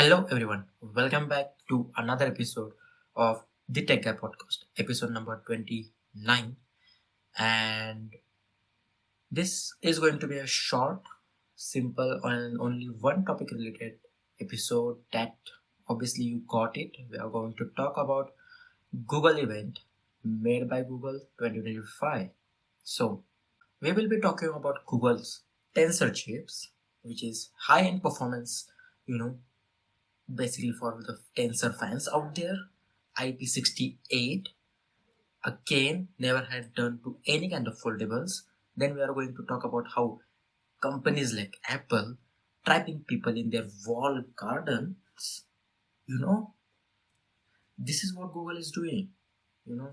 Hello everyone, welcome back to another episode of the TechGuy podcast, episode number 29. And this is going to be a short, simple, and only one topic related episode that obviously you got it. We are going to talk about Google event made by Google 2025. So, we will be talking about Google's Tensor chips, which is high end performance, you know, basically for the Tensor fans out there. IP68 again never had done to any kind of foldables. Then we are going to talk about how companies like Apple trapping people in their wall gardens. You know, this is what Google is doing. You know,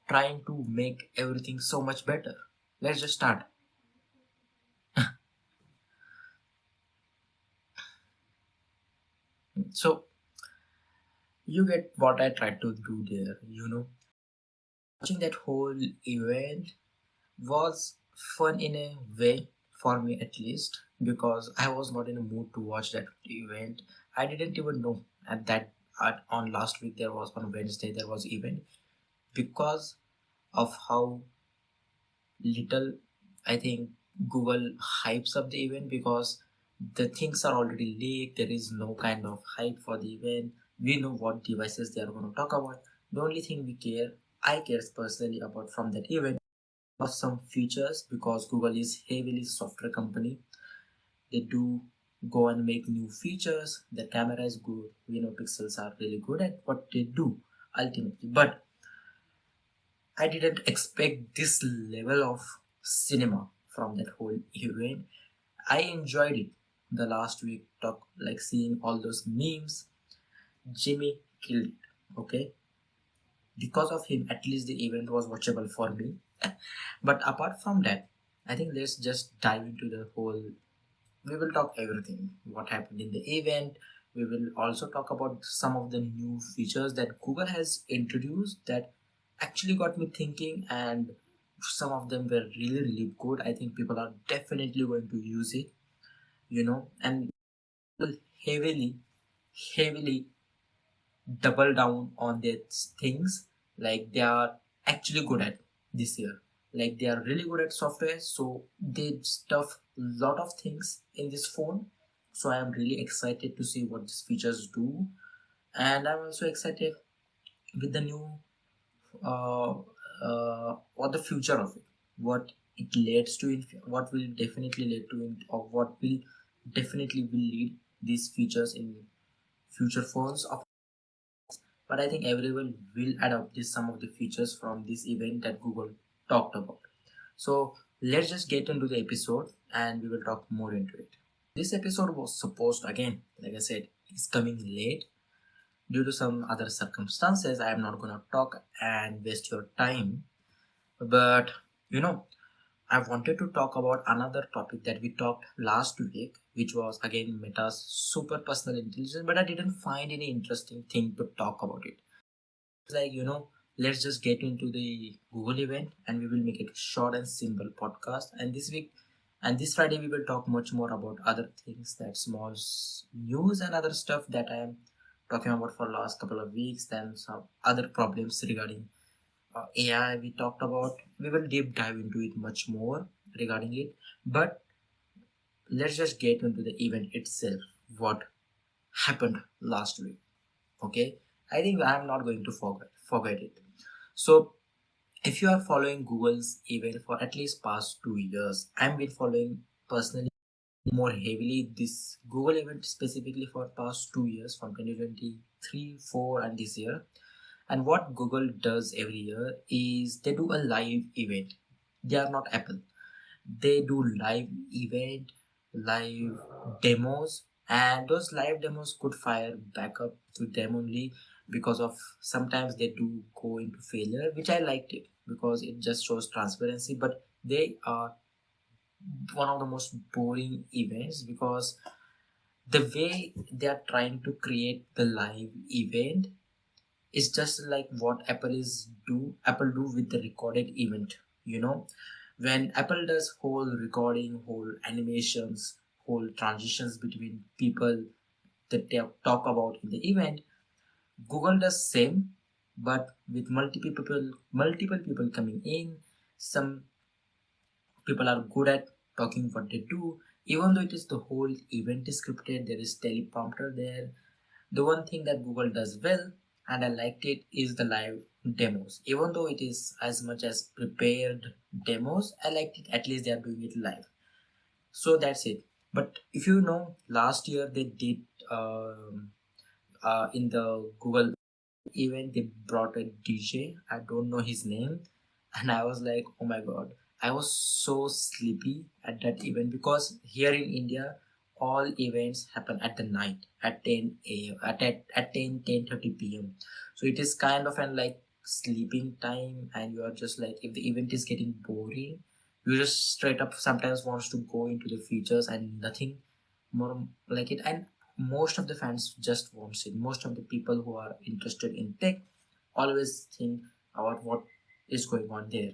trying to make everything so much better. Let's just start. So you get what I tried to do there. Watching that whole event was fun in a way, for me at least, because I was not in a mood to watch that event. I didn't even know on last week there was on Wednesday there was event because of how little I think Google hypes up the event, because the things are already leaked. There is no kind of hype for the event. We know what devices they are going to talk about. The only thing I care personally about from that event some features, because Google is heavily software company. They do go and make new features. The camera is good. We know pixels are really good at what they do ultimately. But I didn't expect this level of cinema from that whole event. I enjoyed it. The last week talk, like seeing all those memes. Jimmy killed it. Okay, because of him, at least the event was watchable for me. But apart from that, I think let's just dive into the whole. We will talk everything what happened in the event. We will also talk about some of the new features that Google has introduced that actually got me thinking, and some of them were really really good. I think people are definitely going to use it, and will heavily double down on their things, like they are actually good at this year. Like they are really good at software, so they stuff lot of things in this phone. So I am really excited to see what these features do, and I'm also excited with the new uh, what the future of it, what it leads to, what will definitely lead to, or what will definitely will lead these features in future phones of. But I think everyone will adopt this some of the features from this event that Google talked about. So let's just get into the episode and we will talk more into it. This episode was supposed, again, like I said, is coming late due to some other circumstances. I am not gonna talk and waste your time. But you know, I wanted to talk about another topic that we talked last week, which was again Meta's super personal intelligence, but I didn't find any interesting thing to talk about it. Like, let's just get into the Google event and we will make it short and simple podcast. And this week and this Friday, we will talk much more about other things, that small news and other stuff that I am talking about for last couple of weeks. Then some other problems regarding AI we talked about. We will deep dive into it much more regarding it. But let's just get into the event itself. What happened last week? Okay, I think I'm not going to forget it. So if you are following Google's event for at least past 2 years, I've been following personally more heavily this Google event specifically for past 2 years, from 2023, 4 and this year. And what Google does every year is they do a live event. They are not Apple. They do live event, live demos, and those live demos could fire back up to them only, because of sometimes they do go into failure, which I liked it because it just shows transparency. But they are one of the most boring events, because the way they are trying to create the live event is just like what Apple do with the recorded event. When Apple does whole recording, whole animations, whole transitions between people, they talk about in the event. Google does same, but with multiple people coming in. Some people are good at talking what they do, even though it is the whole event is scripted. There is teleprompter there. The one thing that Google does well, and I liked it, is the live demos. Even though it is as much as prepared demos, I liked it. At least they are doing it live. So that's it. But if you know, last year they did in the Google event, they brought a DJ. I don't know his name, and I was like, oh my god, I was so sleepy at that event, because here in India all events happen at the night at 10 a.m. at 10:30 p.m. So it is kind of an like sleeping time, and you are just like, if the event is getting boring, you just straight up sometimes wants to go into the features and nothing more like it. And most of the fans just wants it. Most of the people who are interested in tech always think about what is going on there.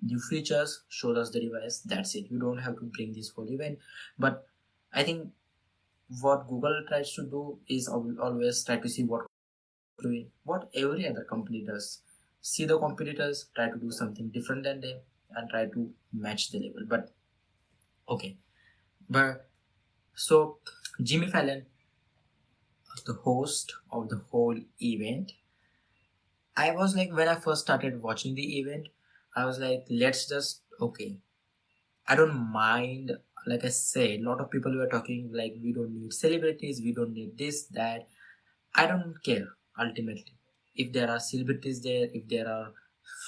New features, show us the device, that's it. You don't have to bring this whole event. But I think what Google tries to do is always try to see what every other company does. See the competitors, try to do something different than them, and try to match the level. But okay, but so Jimmy Fallon, the host of the whole event, I was like, when I first started watching the event, I was like, let's just, okay, I don't mind. Like I said, a lot of people were talking like, we don't need celebrities, we don't need this, that. I don't care ultimately. If there are celebrities there, if there are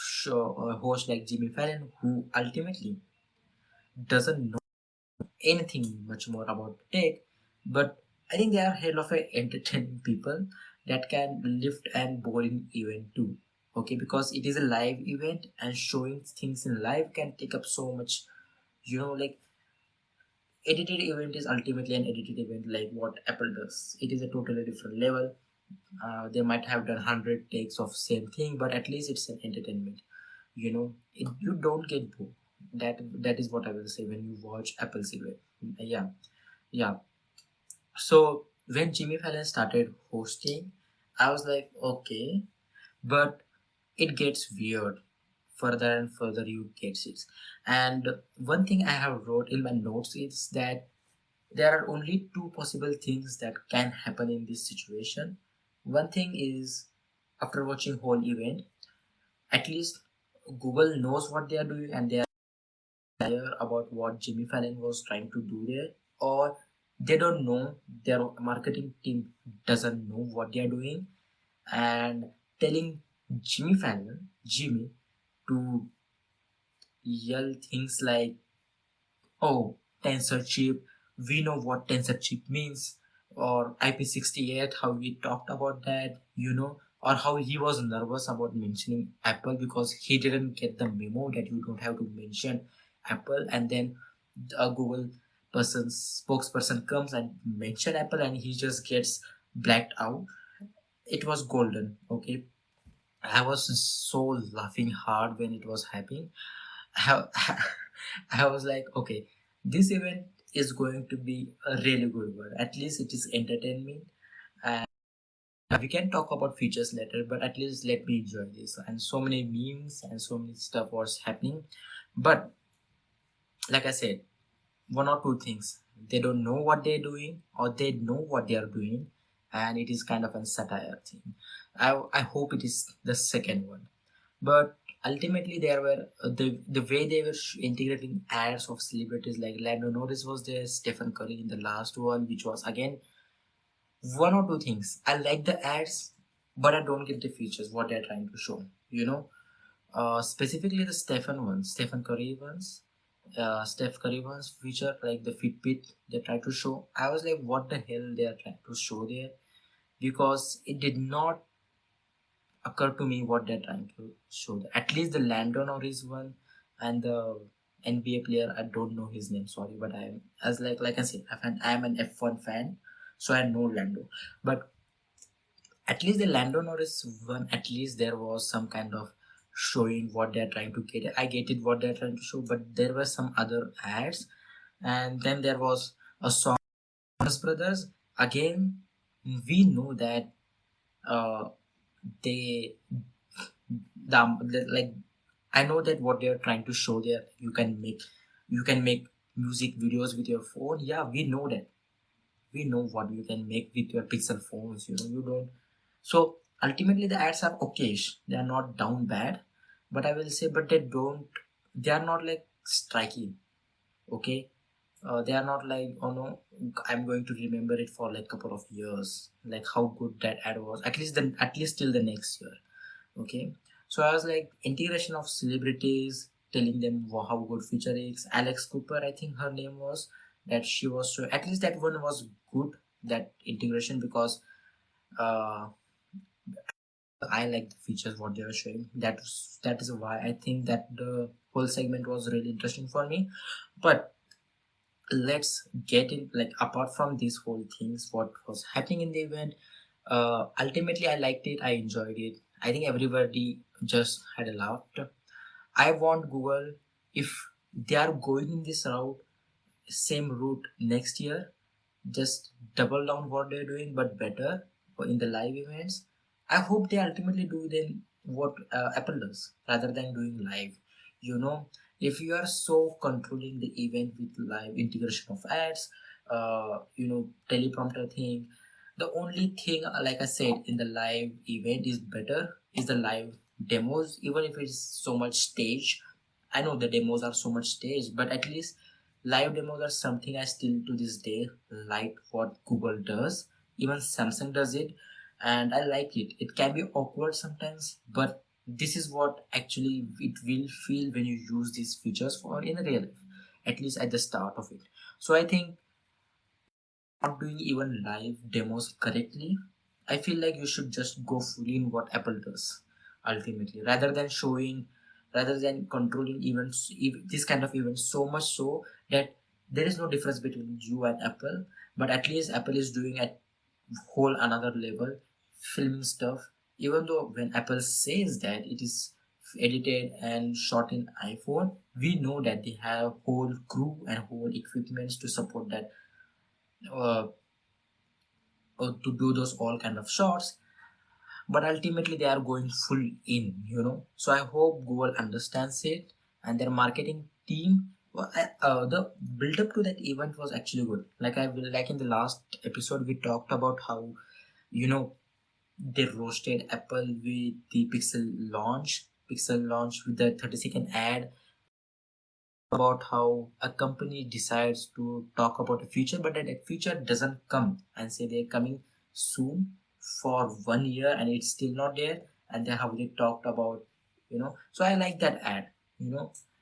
show hosts like Jimmy Fallon, who ultimately doesn't know anything much more about tech, but I think they are hell of a entertaining people that can lift and boring event too. Okay, because it is a live event, and showing things in live can take up so much. Like edited event is ultimately an edited event, like what Apple does. It is a totally different level. They might have done 100 takes of same thing, but at least it's an entertainment. You don't get bored. That is what I will say when you watch Apple's event. Yeah, yeah. So when Jimmy Fallon started hosting, I was like, okay, but it gets weird. Further and further you get it. And one thing I have wrote in my notes is that there are only two possible things that can happen in this situation. One thing is, after watching whole event, at least Google knows what they are doing, and they are clear about what Jimmy Fallon was trying to do there, or they don't know, their marketing team doesn't know what they are doing, and telling Jimmy, to yell things like, oh, tensor chip, we know what tensor chip means, or IP68, how we talked about that, or how he was nervous about mentioning Apple because he didn't get the memo that you don't have to mention Apple, and then a Google spokesperson comes and mention Apple, and he just gets blacked out. It was golden. Okay, I was so laughing hard when it was happening. I, I was like, okay, this event is going to be a really good one. At least it is entertainment, and we can talk about features later, but at least let me enjoy this. And so many memes and so many stuff was happening. But like I said, one or two things. They don't know what they're doing, or they know what they are doing, and it is kind of a satire thing. I hope it is the second one. But ultimately, there were the way they were integrating ads of celebrities like Lando Norris was there, Stephen Curry in the last one, which was again one or two things. I like the ads, but I don't get the features what they're trying to show. Specifically the Stephen Curry ones. Steph Curry ones feature like the Fitbit they try to show. I was like, what the hell they are trying to show there? Because it did not occur to me what they're trying to show there. At least the Landon Norris one and the NBA player, I don't know his name, sorry, but I'm as like I said, I'm an F1 fan, so I know Lando. But at least the Lando Norris one, at least there was some kind of showing what they're trying to get. I get it what they're trying to show, but there were some other ads, and then there was a song Brothers again. we know that uh, they like I know that what they're trying to show there, you can make music videos with your phone. Yeah, we know that. We know what you can make with your Pixel phones. You don't. So ultimately, the ads are okayish. They are not down bad, but I will say, but they don't. They are not like striking. Okay, they are not like, oh no, I'm going to remember it for like couple of years. Like how good that ad was. At least till the next year. Okay, so I was like integration of celebrities, telling them how good feature is. Alex Cooper, I think her name was, that she was, so at least that one was good, that integration, because uh, I like the features what they were showing. That is why I think that the whole segment was really interesting for me. But let's get in, like, apart from these whole things what was happening in the event. Ultimately, I liked it, I enjoyed it. I think everybody just had a laugh. I want Google, if they are going in this same route next year, just double down what they're doing but better in the live events. I hope they ultimately do then what Apple does rather than doing live. You know, if you are so controlling the event with live integration of ads, teleprompter thing, the only thing, like I said, in the live event is better is the live demos, even if it's so much stage. I know the demos are so much stage, but at least live demos are something I still to this day like what Google does. Even Samsung does it, and I like it. It can be awkward sometimes, but this is what actually it will feel when you use these features for in real life, at least at the start of it. So I think not doing even live demos correctly, I feel like you should just go fully in what Apple does ultimately, rather than controlling events, this kind of events so much so that there is no difference between you and Apple, but at least Apple is doing at whole another level, filming stuff. Even though when Apple says that it is edited and shot in iPhone, we know that they have whole crew and whole equipments to support that, uh, to do those all kind of shots, but ultimately they are going full in. So I hope Google understands it, and their marketing team, the build up to that event was actually good. Like in the last episode we talked about how, you know they roasted Apple with the Pixel launch with the 30-second ad, about how a company decides to talk about a future, but that future doesn't come, and say they're coming soon for 1 year and it's still not there, and then how they talked about. So I like that ad.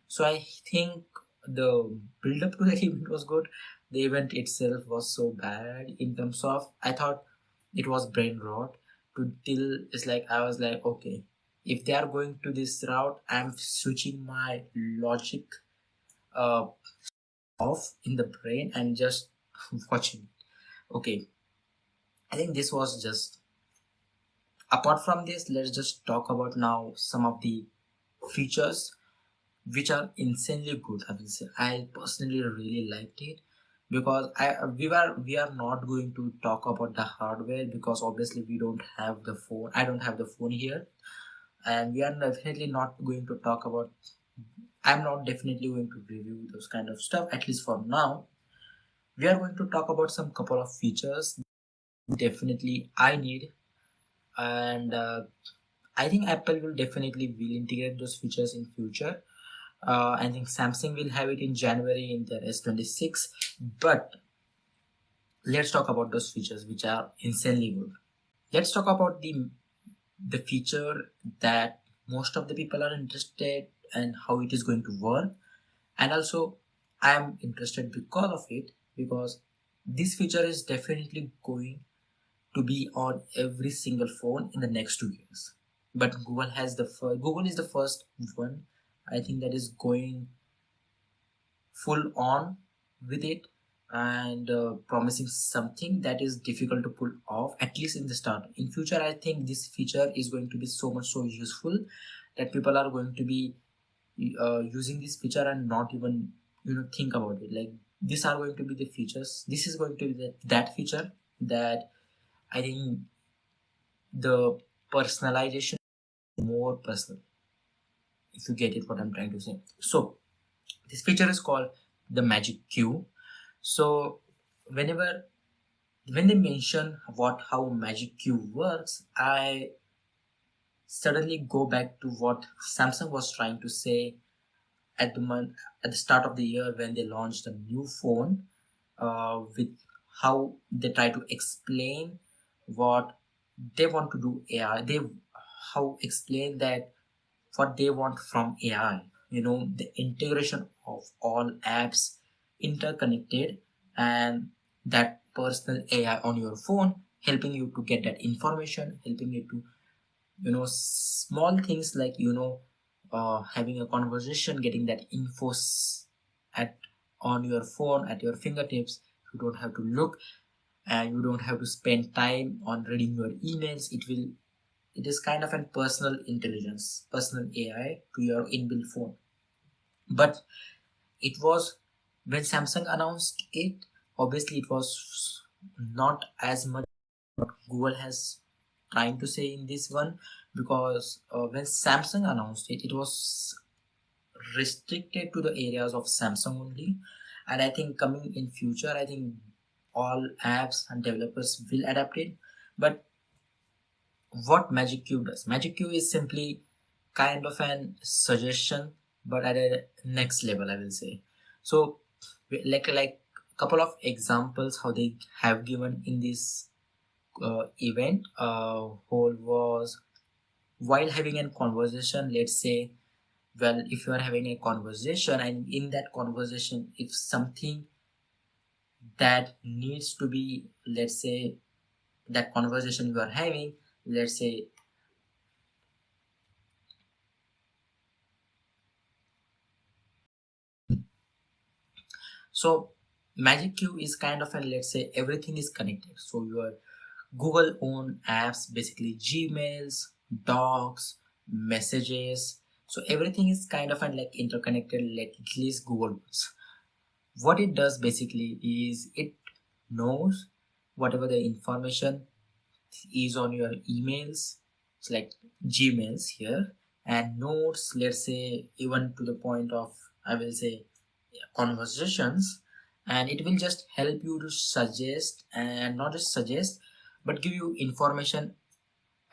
So I think the build up to the event was good. The event itself was so bad in terms of, I thought it was brain rot, to till it's like I was like, okay, if they are going to this route, I'm switching my logic uh, off in the brain and just watching. Okay, I think this was just. Apart from this, let's just talk about now some of the features which are insanely good. I will say I personally really liked it, because we are not going to talk about the hardware, because obviously we don't have the phone. I don't have the phone here, and we are definitely not going to talk about. I'm not definitely going to review those kind of stuff, at least for now. We are going to talk about some couple of features definitely I need, and I think Apple will definitely will integrate those features in future. I think Samsung will have it in January in their S26. But let's talk about those features which are insanely good. Let's talk about the feature that most of the people are interested, and how it is going to work. And also, I am interested because of it, because this feature is definitely going to be on every single phone in the next 2 years. But Google is the first one, I think, that is going full on with it, and promising something that is difficult to pull off, at least in the start. In future, I think this feature is going to be so much so useful that people are going to be using this feature and not even think about it. Like, these are going to be the features. This is going to be that feature that I think the personalization is more personal, if you get it what I'm trying to say. So this feature is called the magic queue. So whenever when they mention what how magic queue works, I suddenly go back to what Samsung was trying to say at the month at the start of the year when they launched a new phone, with how they try to explain what they want to do AI. They how explain that what they want from AI. The integration of all apps interconnected, and that personal AI on your phone, helping you to get that information, helping you to small things like having a conversation, getting that at on your phone at your fingertips. You don't have to look, and you don't have to spend time on reading your emails. It is kind of a personal intelligence, personal AI to your inbuilt phone. But it was when Samsung announced it, obviously it was not as much what Google has trying to say in this one, because when Samsung announced it, it was restricted to the areas of Samsung only. And I think coming in future, I think all apps and developers will adapt it. But what Magic Cube does, Magic Cube is simply kind of an suggestion, but at a next level, I will say. So like couple of examples how they have given in this event whole was while having a conversation. Let's say, well, if you are having a conversation, and in that conversation if something that needs to be, let's say, that conversation you are having, let's say, so Magic Queue is kind of a, let's say, everything is connected. So your Google own apps, basically Gmails, docs, messages, so everything is kind of like interconnected, like at least Google was. What it does basically is it knows whatever the information is on your emails. It's like Gmails here, and notes, let's say, even to the point of, I will say, conversations. And it will just help you to suggest, and not just suggest, but give you information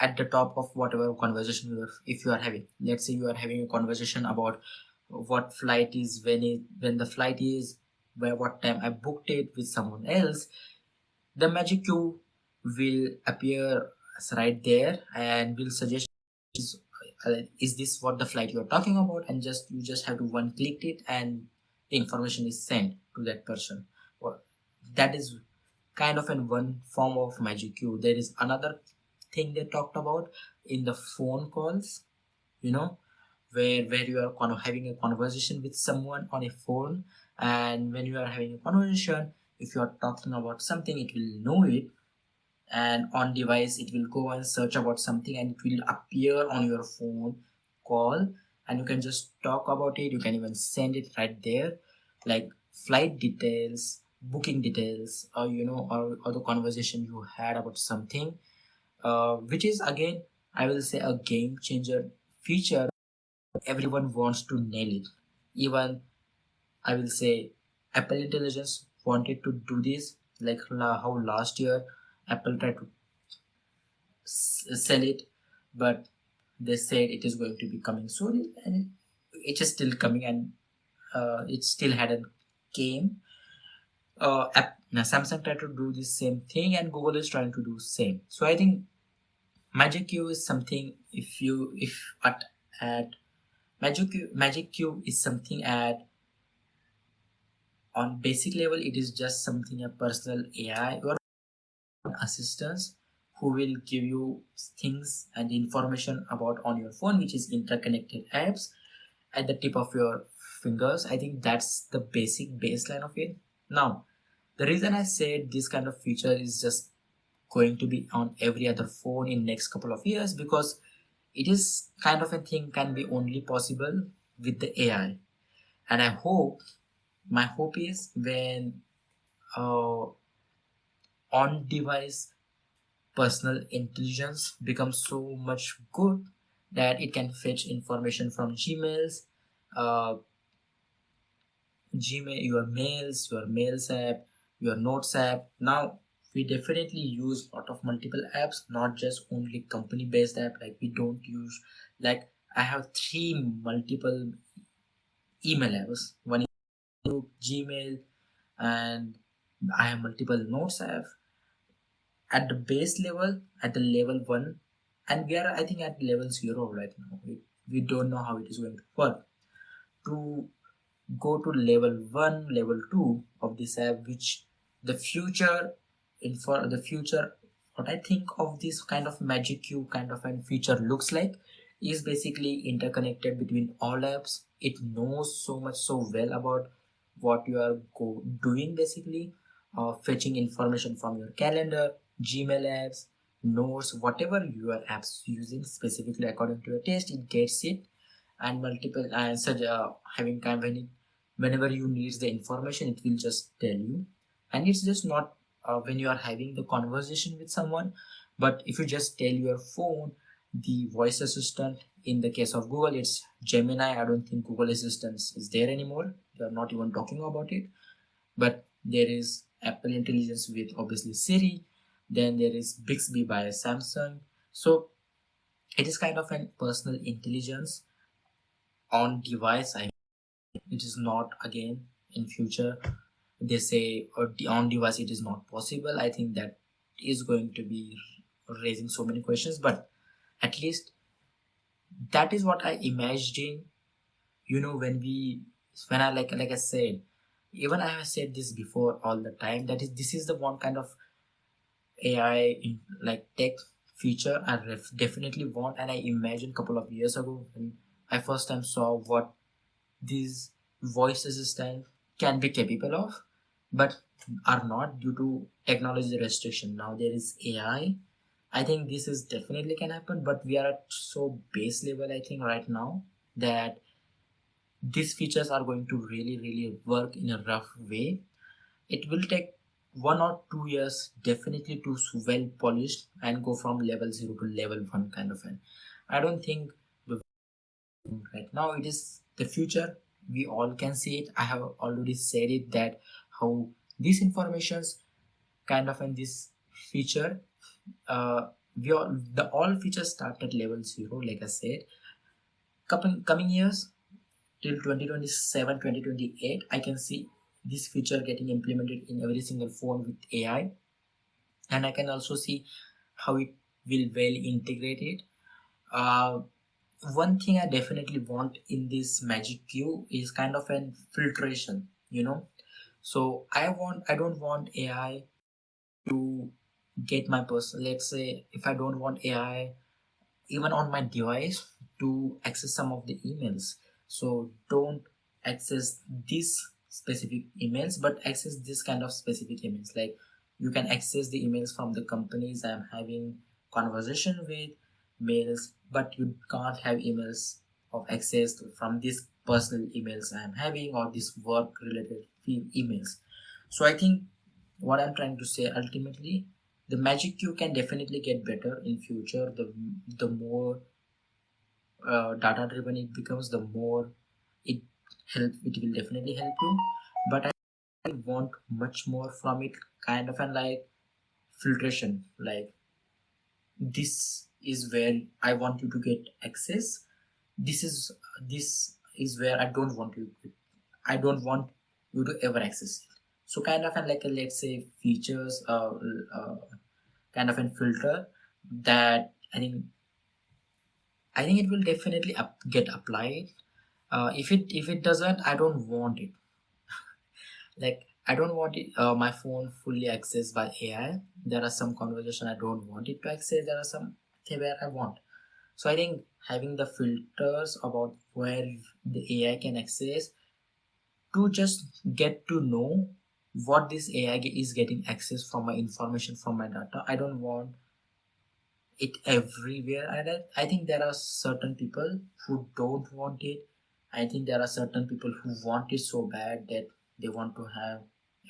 at the top of whatever conversation if you are having. Let's say you are having a conversation about what flight is, when the flight is, where, what time I booked it with someone else. The magic cube will appear right there and will suggest, is this what the flight you're talking about, and just you just have to one click it, and the information is sent to that person. Well, that is kind of in one form of magic cube. There is another thing they talked about in the phone calls, you know where you are kind of having a conversation with someone on a phone. And when you are having a conversation, if you are talking about something, it will know it, and on device it will go and search about something, and it will appear on your phone call, and you can just talk about it. You can even send it right there, like flight details, booking details, or or the conversation you had about something, which is again, I will say, a game changer feature. Everyone wants to nail it. Even, I will say, Apple Intelligence wanted to do this, like how last year Apple tried to sell it, but they said it is going to be coming soon, and it is still coming, and it still hadn't came. Now Samsung tried to do the same thing, and Google is trying to do same. So I think Magic Cube is something. If at Magic Cube is something at on basic level, it is just something, a personal AI or assistance who will give you things and information about on your phone, which is interconnected apps at the tip of your fingers. I think that's the basic baseline of it. Now, the reason I said this kind of feature is just going to be on every other phone in next couple of years, because it is kind of a thing can be only possible with the AI. And I hope, my hope is when on device personal intelligence becomes so much good that it can fetch information from Gmails, uh, Gmail, your mails app, your notes app. Now we definitely use a lot of multiple apps, not just only company based app. Like we don't use, like I have three multiple email apps. One is Gmail, and I have multiple notes app at the base level, at the level one, and we are I think at level zero right now. We don't know how it is going to work. To go to level 1, level 2 of this app, which the future for the future, what I think of this kind of magic cube kind of a feature looks like is basically interconnected between all apps. It knows so much so well about what you are doing, basically fetching information from your calendar, Gmail apps, notes, whatever your apps using specifically according to your taste. It gets it, and multiple and such having kind of whenever you need the information, it will just tell you. And it's just not when you are having the conversation with someone, but if you just tell your phone, the voice assistant, in the case of Google it's Gemini. I don't think Google Assistant is there anymore, they are not even talking about it. But there is Apple Intelligence with obviously Siri, then there is Bixby by Samsung. So it is kind of an personal intelligence on device. It is not, again, in future they say or on device it is not possible. I think that is going to be raising so many questions, but at least that is what I imagine. When I like I said, even I have said this before all the time, that is this is the one kind of AI in like tech feature I definitely want. And I imagined a couple of years ago when I first time saw what these voice assistant can be capable of, but are not due to technology restriction. Now there is AI. I think this is definitely can happen, but we are at so base level, I think, right now, that these features are going to really work in a rough way. It will take 1 or 2 years definitely to well polished and go from level 0 to level 1 kind of an. I don't think right now it is the future. We all can see it. I have already said it that how these informations kind of in this feature, we all the all features start at level 0, like I said. Coming years till 2027, 2028, I can see this feature getting implemented in every single phone with AI. And I can also see how it will well integrate it. uh, One thing I definitely want in this magic cube is kind of an filtration. So I don't want AI to get my personal, let's say if I don't want AI even on my device to access some of the emails. So don't access these specific emails, but access this kind of specific emails. Like you can access the emails from the companies I'm having conversation with, mails, but you can't have emails of access from these personal emails I'm having or this work related emails. So I think what I'm trying to say ultimately, the magic cube can definitely get better in future. The more data driven it becomes, the more it it will definitely help you. But I want much more from it, kind of an like filtration. Like this is where I want you to get access. This is where I don't want you to ever access it. So kind of an like a, let's say, features, kind of a filter that I think it will definitely get applied. If it doesn't, I don't want it. Like I don't want it, my phone fully accessed by AI. There are some conversation I don't want it to access. There are some where I want. So I think having the filters about where the AI can access, to just get to know what this AI is getting access from my information, from my data. I don't want it everywhere. I think there are certain people who don't want it. I think there are certain people who want it so bad that they want to have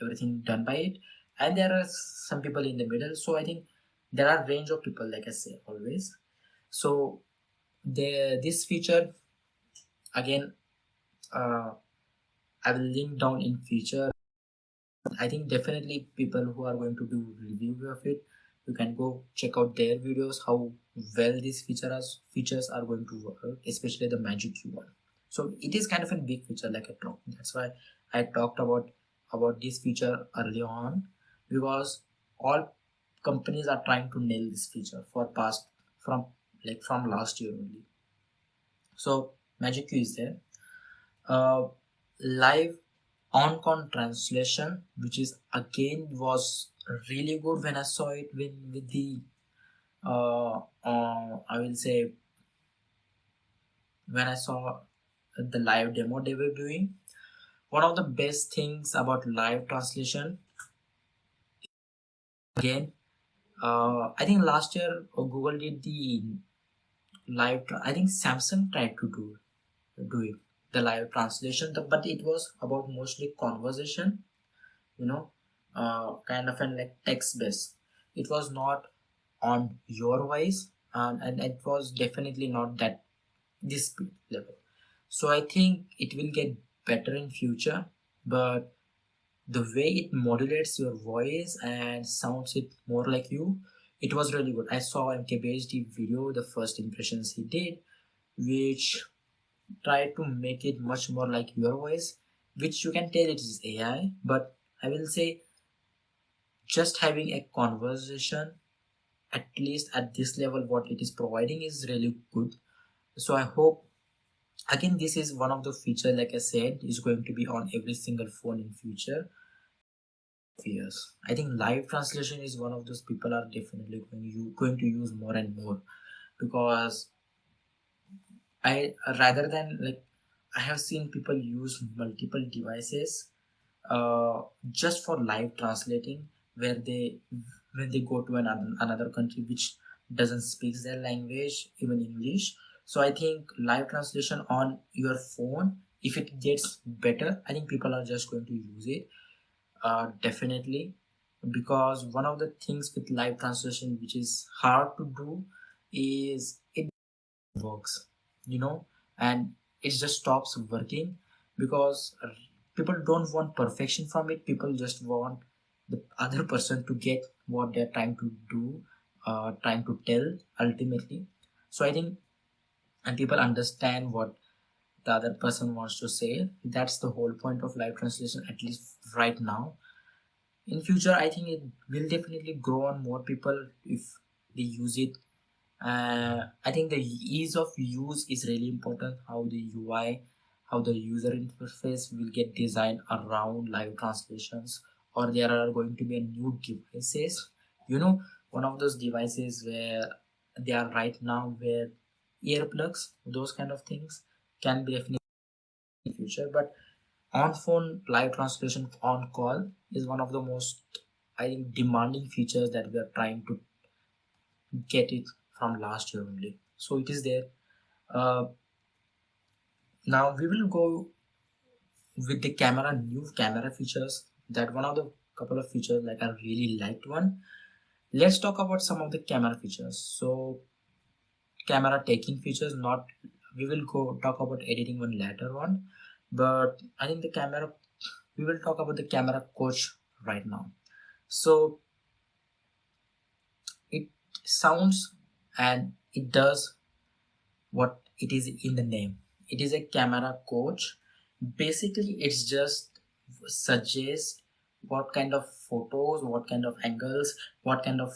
everything done by it. And there are some people in the middle. So I think there are range of people, like I say always. So this feature again, uh, I will link down in future. I think definitely people who are going to do review of it, you can go check out their videos how well these features are going to work, especially the Magic Q one. So it is kind of a big feature, like I talked. That's why I talked about this feature early on, because all companies are trying to nail this feature for past from from last year only. So Magic Q is there. Live on-con translation, which is again was really good when I saw it with the I will say when I saw the live demo they were doing. One of the best things about live translation, again, I think last year Google did the I think Samsung tried to do it, the live translation, but it was about mostly conversation, you know, kind of an like text based. It was not on your voice, and it was definitely not that this speed level. So I think it will get better in future, but the way it modulates your voice and sounds it more like you, it was really good. I saw MKBHD video, the first impressions he did, which tried to make it much more like your voice, which you can tell it is AI, but I will say just having a conversation, at least at this level what it is providing, is really good. So I hope, again, this is one of the feature, like I said, is going to be on every single phone in future years. I think live translation is one of those people are definitely going to use more and more, because I rather than like I have seen people use multiple devices just for live translating, where they when they go to another country which doesn't speak their language, even English. So I think live translation on your phone, if it gets better, I think people are just going to use it, definitely, because one of the things with live translation which is hard to do is it works, you know, and it just stops working, because people don't want perfection from it. People just want the other person to get what they're trying to do, trying to tell ultimately. So I think, and people understand what the other person wants to say. That's the whole point of live translation, at least right now. In future I think it will definitely grow on more people if they use it. I think the ease of use is really important. How the UI, how the user interface will get designed around live translations, or there are going to be a new devices. You know, one of those devices where they are right now, where earplugs, those kind of things can be definitely in future. But on phone live translation on call is one of the most, I think, demanding features that we are trying to get it from last year only. So it is there. uh, Now we will go with the camera, new camera features. That one of the couple of features like I really liked one. Let's talk about some of the camera features. So camera taking features, not, we will go talk about editing one later on, but I think the camera, we will talk about the camera coach right now. So it sounds and it does what it is in the name. It is a camera coach. Basically, it's just suggests what kind of photos, what kind of angles, what kind of,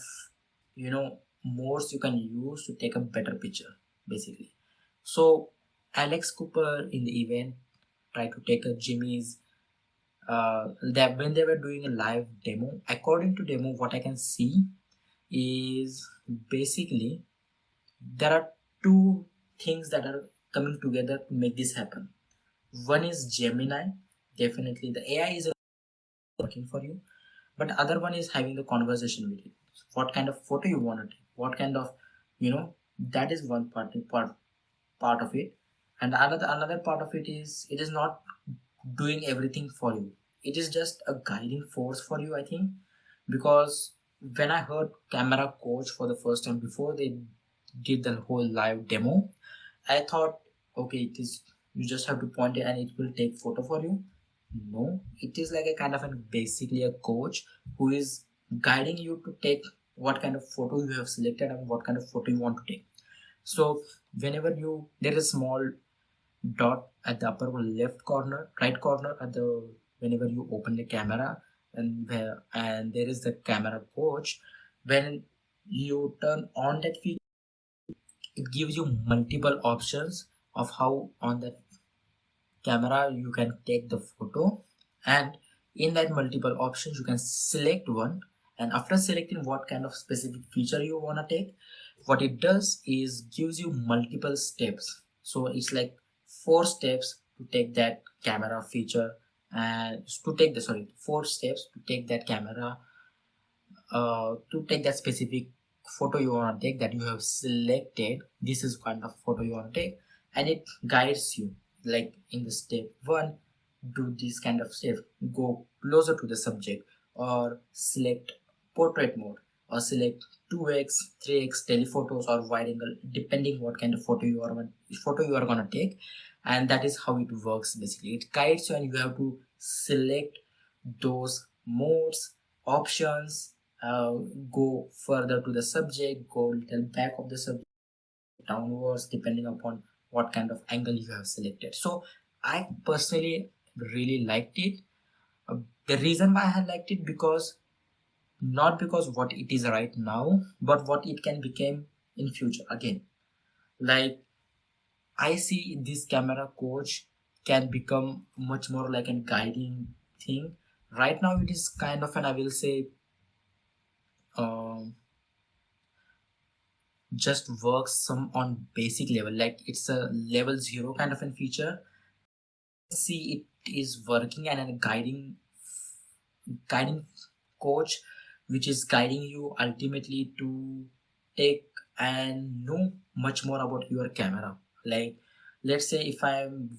modes you can use to take a better picture, basically. So Alex Cooper in the event tried to take a Jimmy's, that when they were doing a live demo. According to demo, what I can see is basically there are two things that are coming together to make this happen. One is Gemini, definitely the AI is working for you, but other one is having the conversation with it. What kind of photo you want to take, what kind of, that is one part of it. And another part of it is, it is not doing everything for you. It is just a guiding force for you, I think, because when I heard camera coach for the first time before they did the whole live demo, I thought, okay, it is, you just have to point it and it will take photo for you. No, it is like a kind of a basically a coach who is guiding you to take what kind of photo you have selected and what kind of photo you want to take. So whenever you, there is small dot at the upper left corner, right corner at the, whenever you open the camera, and where, and there is the camera coach. When you turn on that feature, it gives you multiple options of how on the camera you can take the photo, and in that multiple options you can select one, and after selecting what kind of specific feature you want to take, what it does is gives you multiple steps. So it's like 4 steps to take that camera feature, and to take the, sorry, 4 steps to take that camera, to take that specific photo you want to take that you have selected. This is kind of photo you want to take, and it guides you, like in the step 1, do this kind of step, go closer to the subject, or select portrait mode, or select 2x 3x telephotos or wide angle, depending what kind of photo you are going to take. And that is how it works. Basically it guides you, and you have to select those modes, options, uh, go further to the subject, go little back of the subject, downwards, depending upon what kind of angle you have selected. So I personally really liked it. The reason why I liked it, because not because what it is right now, but what it can become in future. Again, like I see this camera coach can become much more like a guiding thing. Right now it is kind of an, I will say, um, just works some on basic level, like it's a level 0 kind of a feature. See, it is working, and a guiding coach which is guiding you ultimately to take and know much more about your camera. Like let's say if I'm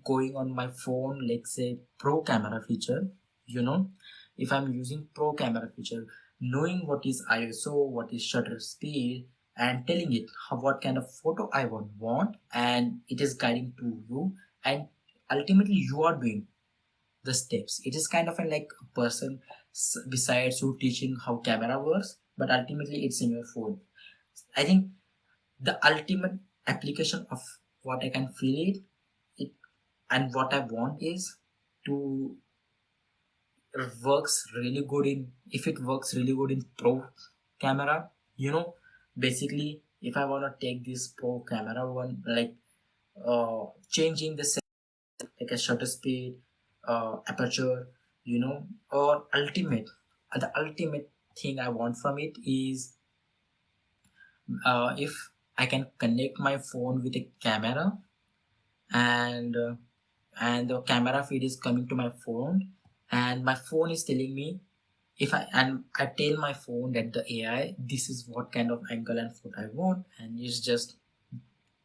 going on my phone, let's say pro camera feature, you know, if I'm using pro camera feature, knowing what is ISO, what is shutter speed, and telling it how, what kind of photo I want, and it is guiding to you, and ultimately you are doing the steps. It is kind of a, like a person besides you teaching how camera works, but ultimately it's in your phone. I think the ultimate application of what I can feel it and what I want is to works really good in, if it works really good in pro camera, you know, basically if I want to take this pro camera one, like changing the like a shutter speed, aperture, you know, or ultimate, the ultimate thing I want from it is, if I can connect my phone with a camera, and and the camera feed is coming to my phone, and my phone is telling me, if I tell my phone that the AI, this is what kind of angle and photo I want, and it just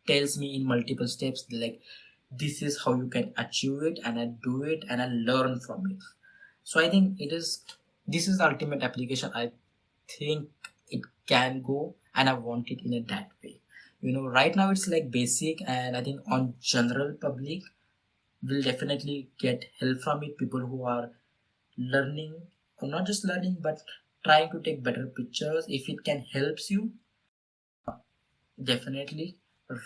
tells me in multiple steps, like this is how you can achieve it, and I do it and I learn from it. So I think it is, this is the ultimate application I think it can go, and I want it in a that way. You know, right now it's like basic, and I think on general public will definitely get help from it. People who are learning, or not just learning but trying to take better pictures, if it can helps you, definitely.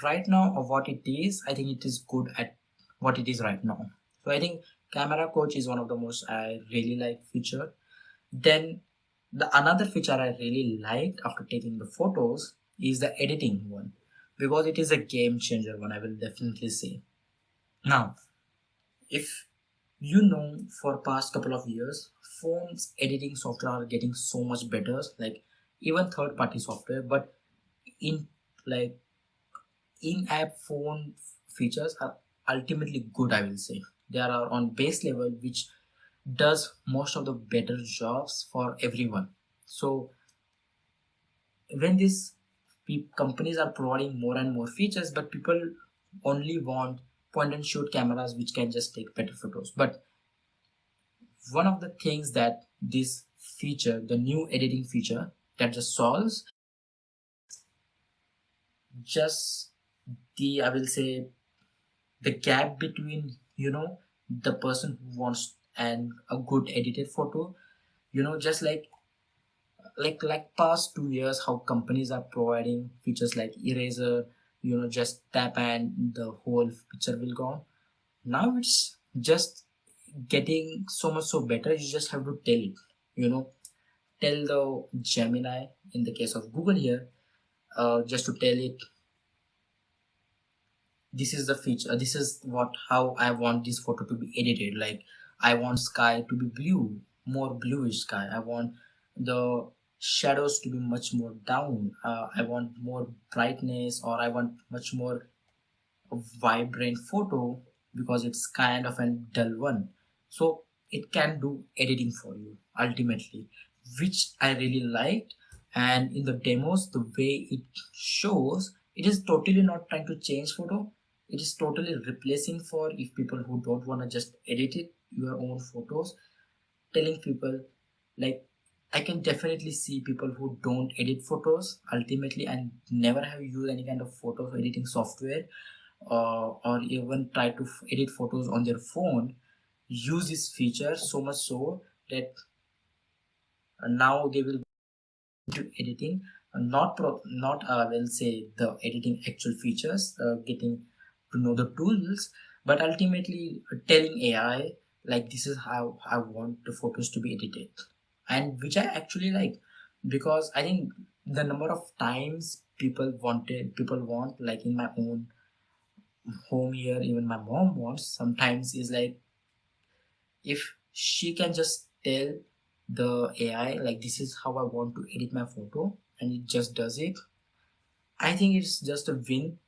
Right now of what it is, I think it is good at what it is right now. So I think camera coach is one of the most I really like feature. Then the another feature I really liked after taking the photos is the editing one, because it is a game changer one, I will definitely say. Now, if you know, for past couple of years, phones editing software are getting so much better, like even third party software, but in, like in-app phone features are ultimately good, I will say. They are on base level, which does most of the better jobs for everyone. So when these companies are providing more and more features, but people only want point and shoot cameras which can just take better photos. But one of the things that this feature, the new editing feature, that just solves just the, I will say, the gap between, the person who wants and a good edited photo. Just like past 2 years, how companies are providing features like eraser, just tap and the whole picture will go on. Now it's just getting so much so better. You just have to tell it, you know tell the Gemini, in the case of Google here, just to tell it, this is the feature, this is what how I want this photo to be edited. Like, I want sky to be blue, more bluish sky. I want the shadows to be much more down. I want more brightness, or I want much more vibrant photo, because it's kind of a dull one. So it can do editing for you ultimately, which I really liked. And in the demos, the way it shows, it is totally not trying to change photo. It is totally replacing, for if people who don't want to just edit it your own photos, telling people, like, I can definitely see people who don't edit photos ultimately and never have used any kind of photo editing software, or even try to edit photos on their phone, use this feature so much so that now they will do editing, not will say the editing actual features, getting to know the tools, but ultimately telling AI, like, this is how I want the photos to be edited, and which I actually like, because I think the number of times people want, like in my own home here, even my mom wants sometimes, is like, if she can just tell the AI, like, this is how I want to edit my photo, and it just does it, I think it's just a win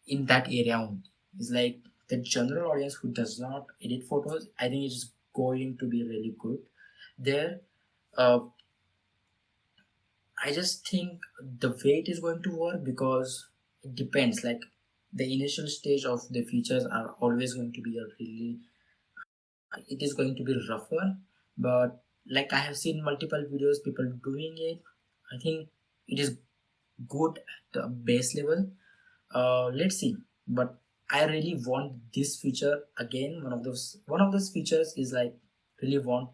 in that area only. It's like the general audience who does not edit photos, I think it's going to be really good there. uh, I just think the way it is going to work, because it depends, like, the initial stage of the features are always going to be a really, it is going to be rougher, but like I have seen multiple videos people doing it, I think it is good at the base level. Let's see, but I really want this feature again. One of those features is like, really want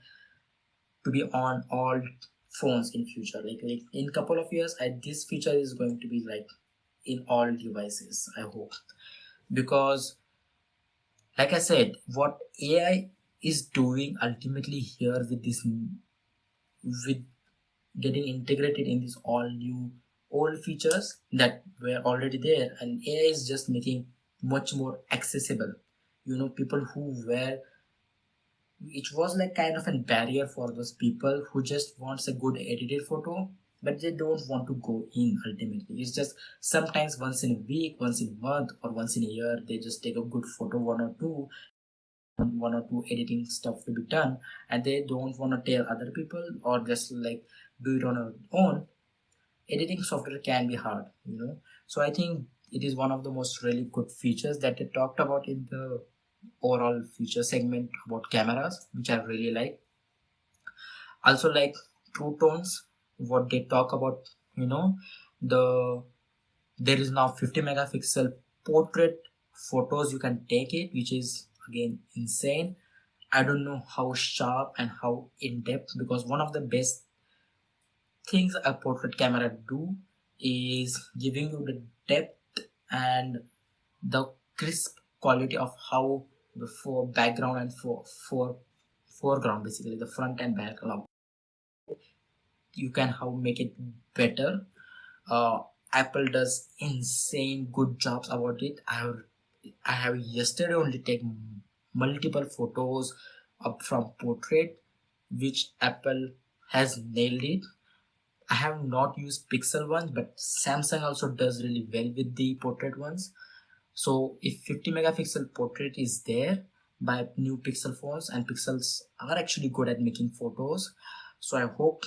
to be on all phones in future, like in couple of years, this feature is going to be like in all devices, I hope, because like I said, what AI is doing ultimately here with this, with getting integrated in these all new old features that were already there, and AI is just making much more accessible. People who were, it was like kind of a barrier for those people who just wants a good edited photo, but they don't want to go in ultimately. It's just sometimes once in a week, once in a month, or once in a year, they just take a good photo, one or two editing stuff to be done, and they don't want to tell other people, or just like do it on our own. Editing software can be hard. So I think it is one of the most really good features that they talked about in the overall feature segment about cameras, which I really like. Also, like, true tones, what they talk about, you know the there is now 50 megapixel portrait photos you can take it, which is again insane. I don't know how sharp and how in depth, because one of the best things a portrait camera do is giving you the depth and the crisp quality of how the background and foreground, basically the front and back, you can how make it better. uh, Apple does insane good jobs about it. I have yesterday only taken multiple photos up from portrait, which Apple has nailed it. I have not used Pixel ones, but Samsung also does really well with the portrait ones. So if 50 megapixel portrait is there by new Pixel phones, and Pixels are actually good at making photos, so I hope,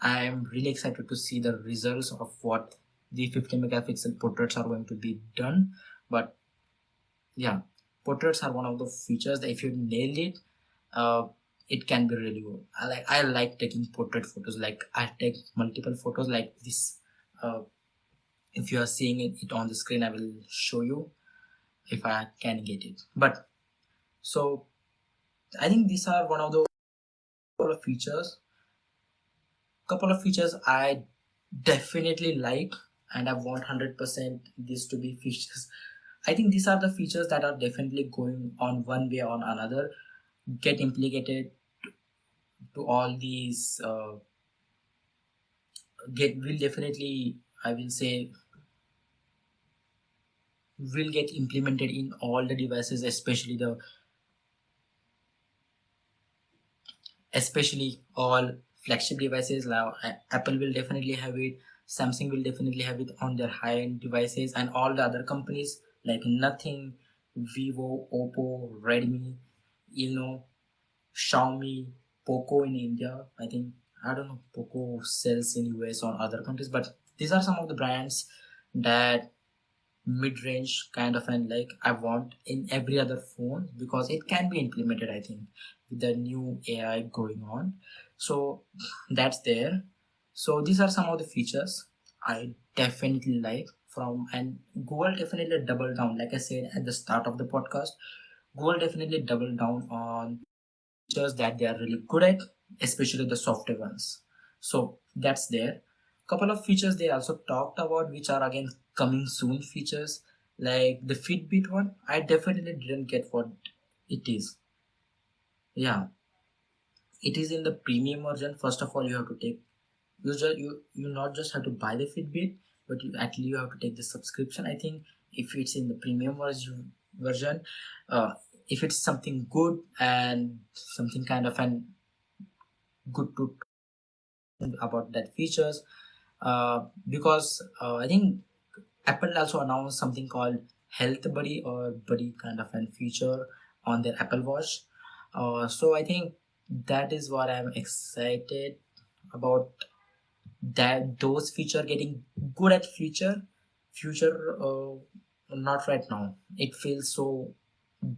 I am really excited to see the results of what the 50 megapixel portraits are going to be done. But yeah, portraits are one of the features that if you nail it, uh, it can be really good. I like taking portrait photos. Like I take multiple photos like this. uh, if you are seeing it on the screen, I will show you if I can get it. But so I think these are one of the features. Couple of features I definitely like, and I want 100% this to be features. I think these are the features that are definitely going on one way or another, get implicated to all these get will definitely, I will say, will get implemented in all the devices, especially all flagship devices. Now Apple will definitely have it, Samsung will definitely have it on their high-end devices, and all the other companies like Nothing, Vivo, Oppo, Redmi, you know, Xiaomi, Poco in India. I think, I don't know, Poco sells in US or other countries, but these are some of the brands that mid-range kind of, and like I want in every other phone, because it can be implemented, I think, with the new AI going on. So that's there. So these are some of the features I definitely like from, and Google definitely double down, like I said at the start of the podcast, Google definitely double down on features that they are really good at, especially the software ones. So that's there. Couple of features they also talked about, which are again coming soon features, like the Fitbit one. I definitely didn't get what it is. Yeah, it is in the premium version. First of all, you have to take, you not just have to buy the Fitbit, but you actually you have to take the subscription. I think if it's in the premium version, uh, if it's something good and something kind of an good to about that features, because I think Apple also announced something called Health Buddy or Buddy kind of an feature on their Apple Watch. So I think that is what I'm excited about, that those feature getting good at future not right now. It feels so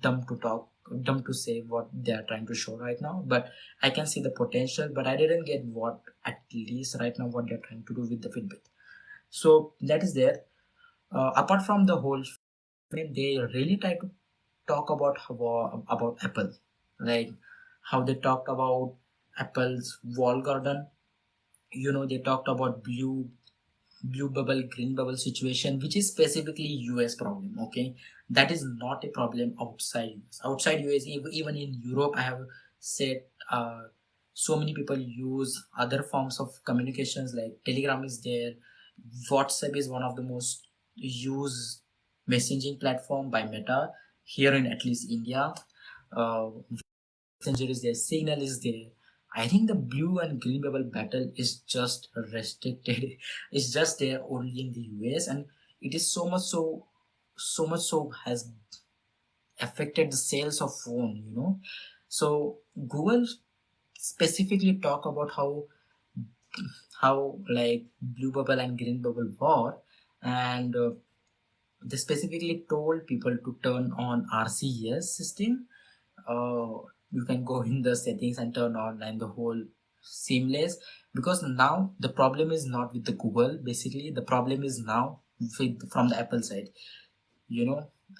dumb to say what they are trying to show right now, but I can see the potential, but I didn't get what, at least right now, what they're trying to do with the Fitbit. So that is there. Apart from the whole, they really try to talk about Apple, like how they talked about Apple's wall garden. They talked about blue bubble, green bubble situation, which is specifically US problem. Okay, that is not a problem outside US. Outside US, even in Europe, I have said, so many people use other forms of communications, like Telegram is there, WhatsApp is one of the most used messaging platform by Meta here in at least India. uh, Messenger is there, Signal is there. I think the blue and green bubble battle is just restricted. It's just there only in the US, and it is so much so has affected the sales of phone. So Google specifically talk about how like blue bubble and green bubble war, and they specifically told people to turn on RCS system. uh, you can go in the settings and turn on and the whole seamless, because now the problem is not with the Google. Basically the problem is now from the Apple side.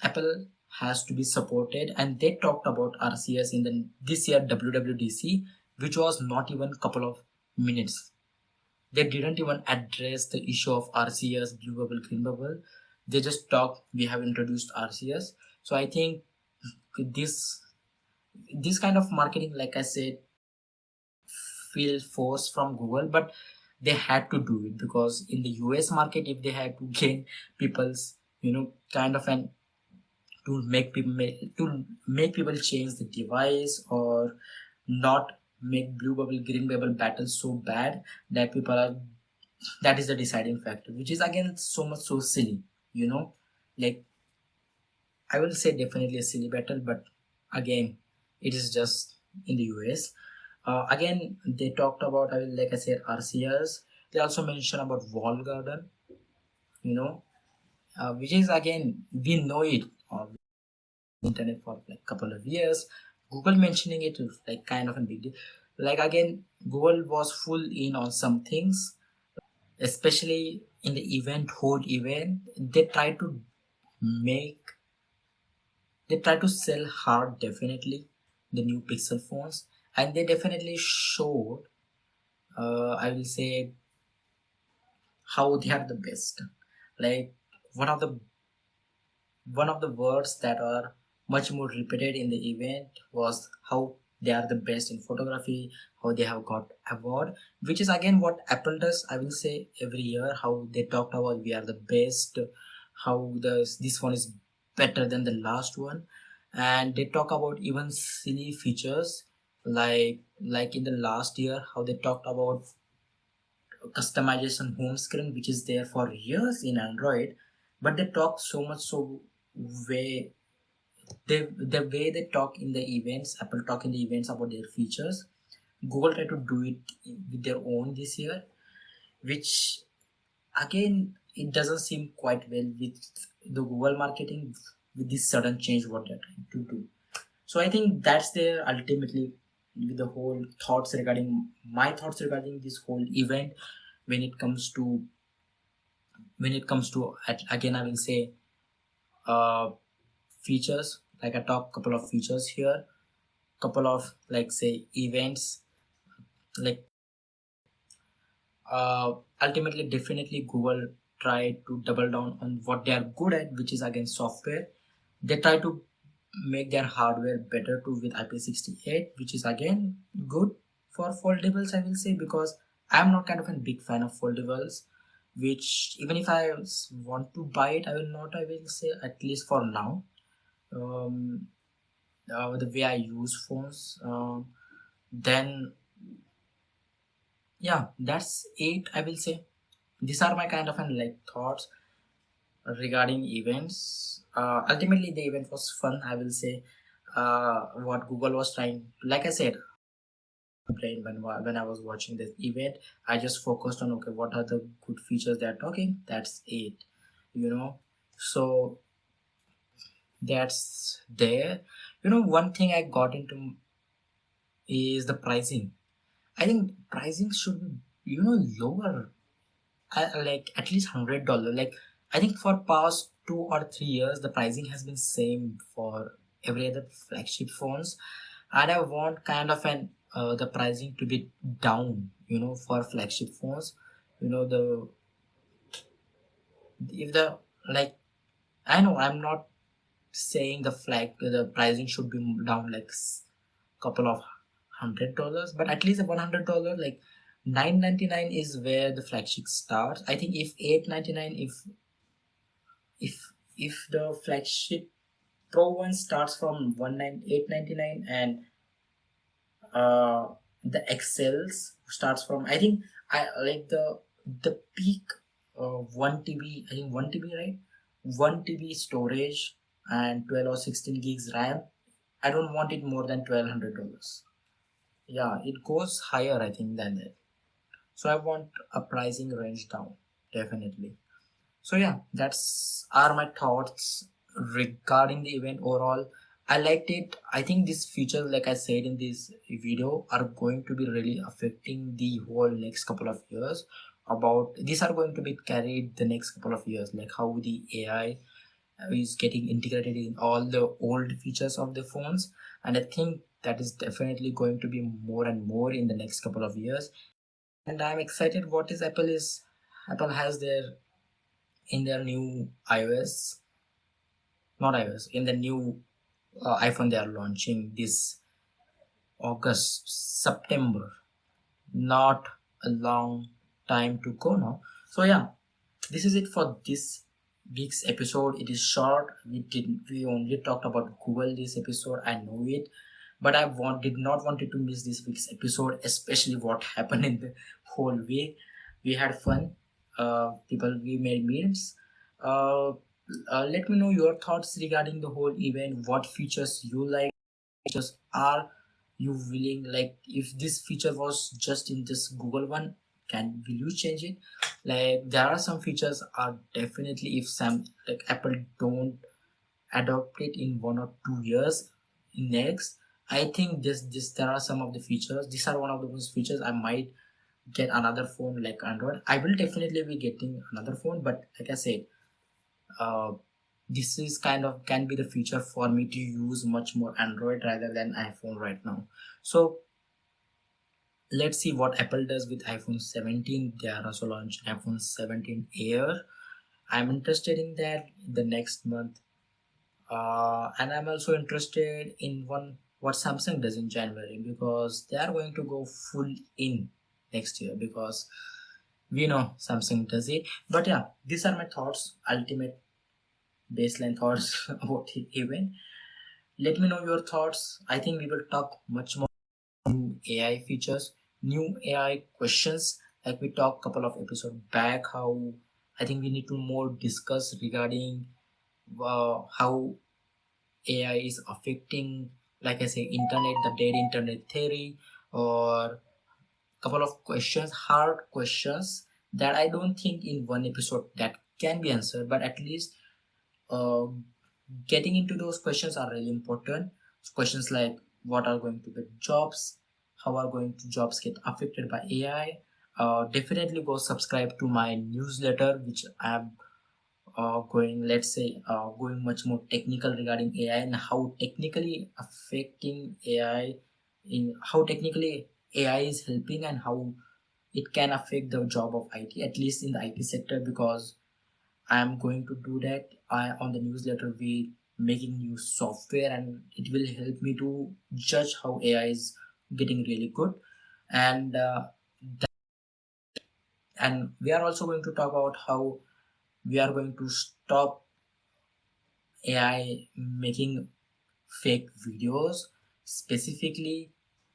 Apple has to be supported, and they talked about RCS in the this year WWDC, which was not even couple of minutes. They didn't even address the issue of RCS, blue bubble, green bubble. They just talked, we have introduced RCS. So I think this kind of marketing, like I said, feel forced from Google, but they had to do it, because in the US market, if they had to gain people's, kind of an to make people change the device, or not make blue bubble green bubble battle so bad that people are that is the deciding factor, which is again so much so silly. Like, I will say definitely a silly battle, but again, it is just in the US. Again, they talked about, like I said, RCS. They also mentioned about wall garden, you know, which is again, we know it on the internet for like couple of years. Google mentioning it is like kind of a big deal. Like again, Google was full in on some things, especially in the event, whole event. Make they try to sell hard, definitely, the new Pixel phones, and they definitely showed, I will say, how they are the best. Like one of the one of the words that are much more repeated in the event was how they are the best in photography, how they have got award, which is again what Apple does, I will say, every year. How they talked about we are the best, how this one is better than the last one. And they talk about even silly features, like in the last year how they talked about customization home screen, which is there for years in Android. But they talk so much, so way the way they talk in the events, Apple talk in the events about their features, Google try to do it with their own this year, which again it doesn't seem quite well with the Google marketing, with this sudden change what they're trying to do. So I think that's their ultimately with the whole thoughts regarding my thoughts regarding this whole event. When it comes to again, I will say, uh features, like I talk couple of features here, couple of, like, say, events, like, ultimately definitely Google try to double down on what they are good at, which is again software. They try to make their hardware better too with IP68, which is again good for foldables, I will say, because I'm not kind of a big fan of foldables, which even if I want to buy it, I will not, I will say, at least for now. um, the way I use phones, then yeah, that's it, I will say. These are my kind of like thoughts regarding events. Ultimately the event was fun, I will say. What Google was trying, like I said, when I was watching this event, I just focused on, okay, what are the good features they're talking, that's it, you know. So that's there. One thing I got into is the pricing. I think pricing should be, lower. Like at least $100. Like I think for past 2 or 3 years, the pricing has been same for every other flagship phones, and I want kind of an the pricing to be down. For flagship phones, the if the like I know I'm not saying the pricing should be down like couple of $100, but at least $100, like 999 is where the flagship starts. I think if 899, if the flagship Pro one starts from 899, and uh the XLs starts from, I think, I like the peak 1 TB, I think 1 TB, right? 1 TB storage and 12 or 16 gigs RAM. I don't want it more than $1,200. Yeah, it goes higher, I think, than that. So I want a pricing range down, definitely. So yeah, that's are my thoughts regarding the event overall. I liked it. I think these features, like I said in this video, are going to be really affecting the whole next couple of years. About these are going to be carried the next couple of years, like how the AI is getting integrated in all the old features of the phones, and I think that is definitely going to be more and more in the next couple of years. And I'm excited what is Apple has their in their new iOS, not iOS, in the new iPhone they are launching this August, September. Not a long time to go now. So yeah, this is it for this week's episode. It is short. We only talked about Google this episode. I know it, but did not wanted to miss this week's episode, especially what happened in the whole week. We had fun. We made memes. Uh, Let me know your thoughts regarding the whole event. What features you like? Features are you willing, like, if this feature was just in this Google one, will you change it? Like there are some features are definitely, if some like Apple don't adopt it in 1 or 2 years next, I think this there are some of the features. These are one of the most features. I might get another phone like Android. I will definitely be getting another phone, but like I said, uh, this is kind of can be the future for me to use much more Android rather than iPhone right now. So let's see what Apple does with iPhone 17. They are also launching iPhone 17 Air. I'm interested in that the next month, and I'm also interested in one what Samsung does in January, because they are going to go full in next year, because we know Samsung does it. But yeah, these are my thoughts, ultimate baseline thoughts about the event. Let me know your thoughts. I think we will talk much more new AI features, new AI questions, like we talked couple of episodes back. How I think we need to more discuss regarding how AI is affecting, like I say, internet, the dead internet theory, or couple of questions, hard questions that I don't think in one episode that can be answered, but at least uh, getting into those questions are really important. Questions like what are going to be jobs, how are going to jobs get affected by AI. Definitely go subscribe to my newsletter, which I am going, let's say, going much more technical regarding AI and how technically affecting AI, in how technically AI is helping and how it can affect the job of IT, at least in the IT sector, because I am going to do that on the newsletter. We making new software, and it will help me to judge how AI is getting really good. And and we are also going to talk about how we are going to stop AI making fake videos, specifically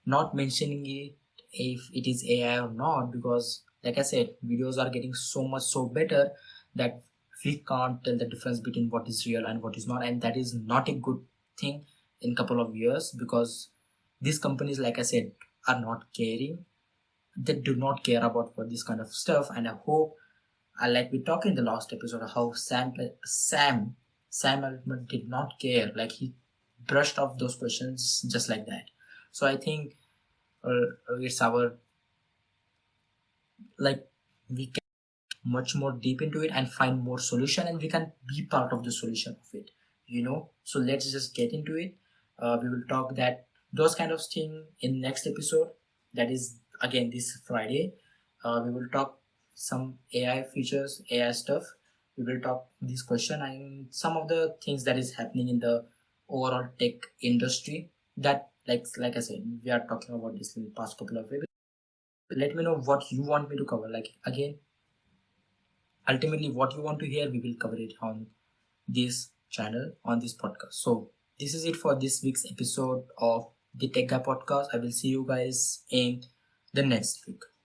not mentioning it if it is AI or not, because like I said, videos are getting so much so better that we can't tell the difference between what is real and what is not, and that is not a good thing in couple of years, because these companies, like I said, are not caring. They do not care about what this kind of stuff, and I hope, like we talked in the last episode, how Sam Altman did not care. Like he brushed off those questions just like that. So I think it's our, like, we can much more deep into it and find more solution, and we can be part of the solution of it. So let's just get into it. We will talk that those kind of thing in next episode. That is again this Friday. We will talk some AI features, AI stuff. We will talk this question and some of the things that is happening in the overall tech industry, that like I said, we are talking about this in the past couple of episodes. Let me know what you want me to cover. Like again, ultimately what you want to hear, we will cover it on this channel, on this podcast. So this is it for this week's episode of the Tech Guy podcast. I will see you guys in the next week.